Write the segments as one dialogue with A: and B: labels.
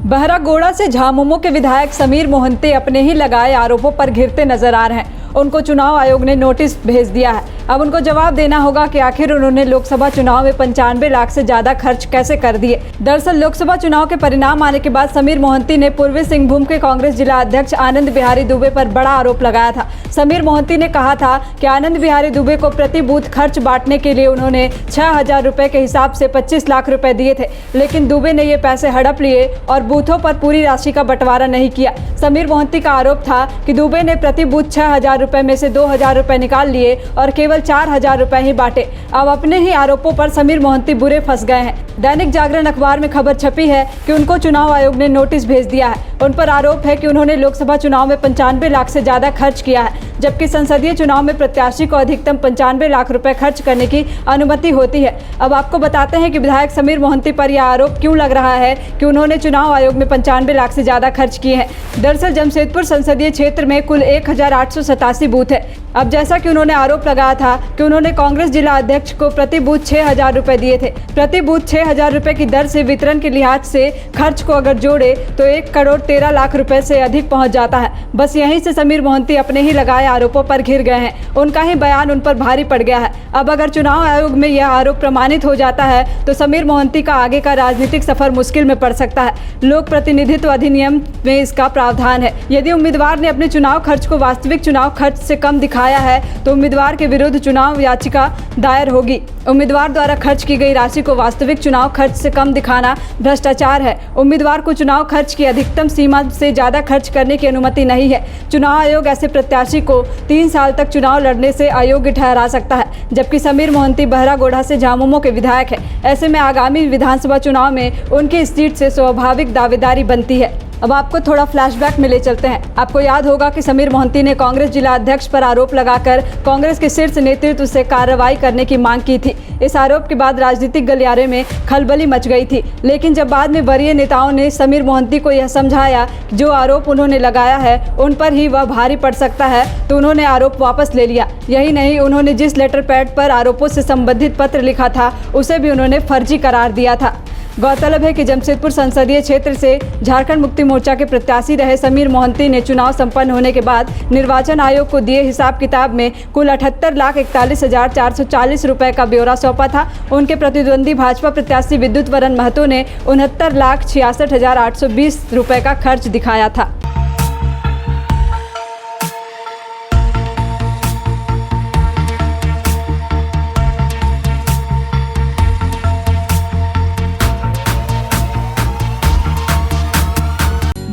A: बहरागोड़ा से झामुमो के विधायक समीर मोहंती अपने ही लगाए आरोपों पर घिरते नजर आ रहे हैं। उनको चुनाव आयोग ने नोटिस भेज दिया है। अब उनको जवाब देना होगा कि आखिर उन्होंने लोकसभा चुनाव में 95 लाख से ज्यादा खर्च कैसे कर दिए। दरअसल लोकसभा चुनाव के परिणाम आने के बाद समीर मोहंती ने पूर्वी सिंहभूम के कांग्रेस जिला अध्यक्ष आनंद बिहारी दुबे पर बड़ा आरोप लगाया था। समीर मोहंती ने कहा था कि आनंद बिहारी दुबे को प्रति बूथ खर्च बांटने के लिए उन्होंने 6000 रुपए के हिसाब से 25 लाख रुपए दिए थे, लेकिन दुबे ने ये पैसे हड़प लिए और बूथों पर पूरी राशि का बंटवारा नहीं किया। समीर मोहंती का आरोप था कि दुबे ने प्रति बूथ 6000 रुपए में से 2000 रुपए निकाल लिए और केवल 4000 रुपए ही बांटे। अब अपने ही आरोपों पर समीर मोहंती बुरे फंस गए हैं। दैनिक जागरण अखबार में खबर छपी है कि उनको चुनाव आयोग ने नोटिस भेज दिया है। उन पर आरोप है कि उन्होंने लोकसभा चुनाव में 95 लाख से ज्यादा खर्च किया है, जबकि संसदीय चुनाव में प्रत्याशी को अधिकतम 95 लाख रुपए खर्च करने की अनुमति होती है। अब आपको बताते हैं कि विधायक समीर मोहंती पर यह आरोप क्यों लग रहा है कि उन्होंने चुनाव आयोग में 95 लाख से ज्यादा खर्च किए हैं। दरअसल जमशेदपुर संसदीय क्षेत्र में कुल 1887 बूथ है। अब जैसा कि उन्होंने आरोप लगाया था कि उन्होंने कांग्रेस जिला अध्यक्ष को प्रति बूथ 6000 रुपए दिए थे। प्रति बूथ 6000 रुपए की दर से वितरण के लिहाज से खर्च को अगर जोड़े तो 1 करोड़ 13 लाख रुपए से अधिक पहुंच जाता है। बस यहीं से समीर मोहंती अपने ही लगाए आरोपों पर घिर गए हैं। उनका ही बयान उन पर भारी पड़ गया है। अब अगर चुनाव आयोग में यह आरोप प्रमाणित हो जाता है तो समीर मोहंती का आगे का राजनीतिक सफर मुश्किल में पड़ सकता है। लोक प्रतिनिधित्व अधिनियम में इसका प्रावधान है। यदि उम्मीदवार ने अपने चुनाव खर्च को वास्तविक चुनाव खर्च से कम दिखाया है तो उम्मीदवार के विरुद्ध चुनाव याचिका दायर होगी। उम्मीदवार द्वारा खर्च की गई राशि को वास्तविक चुनाव खर्च से कम दिखाना भ्रष्टाचार है। उम्मीदवार को चुनाव खर्च की अधिकतम सीमा से ज्यादा खर्च करने की अनुमति नहीं है। चुनाव आयोग ऐसे प्रत्याशी को 3 साल तक चुनाव लड़ने से अयोग्य ठहरा सकता है। जबकि समीर मोहंती बहरागोड़ा से झामुमो के विधायक है। ऐसे में आगामी विधानसभा चुनाव में उनकी इस सीट से स्वाभाविक दावेदारी बनती है। अब आपको थोड़ा फ्लैशबैक में ले चलते हैं। आपको याद होगा कि समीर मोहंती ने कांग्रेस जिला अध्यक्ष पर आरोप लगाकर कांग्रेस के शीर्ष नेतृत्व से कार्रवाई करने की मांग की थी। इस आरोप के बाद राजनीतिक गलियारे में खलबली मच गई थी, लेकिन जब बाद में वरीय नेताओं ने समीर मोहंती को यह समझाया कि जो आरोप उन्होंने लगाया है उन पर ही वह भारी पड़ सकता है, तो उन्होंने आरोप वापस ले लिया। यही नहीं, उन्होंने जिस लेटर पैड पर आरोपों से संबंधित पत्र लिखा था उसे भी उन्होंने फर्जी करार दिया था। गौरतलब है कि जमशेदपुर संसदीय क्षेत्र से झारखंड मुक्ति मोर्चा के प्रत्याशी रहे समीर मोहंती ने चुनाव संपन्न होने के बाद निर्वाचन आयोग को दिए हिसाब किताब में कुल 78,41,440 रुपए का ब्यौरा सौंपा था। उनके प्रतिद्वंदी भाजपा प्रत्याशी विद्युत वरण महतो ने 69,66,820 रुपए का खर्च दिखाया था।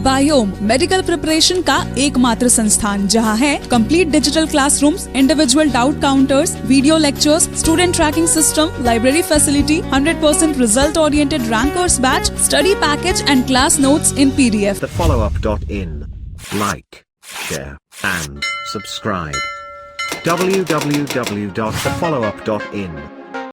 B: बायोम मेडिकल प्रिपरेशन का एकमात्र संस्थान जहां है complete digital classrooms, individual doubt counters, video lectures, student tracking system, library facility, 100% result oriented rankers batch, study package and class notes in PDF.
C: TheFollowUp.in. Like, share and subscribe. www.thefollowup.in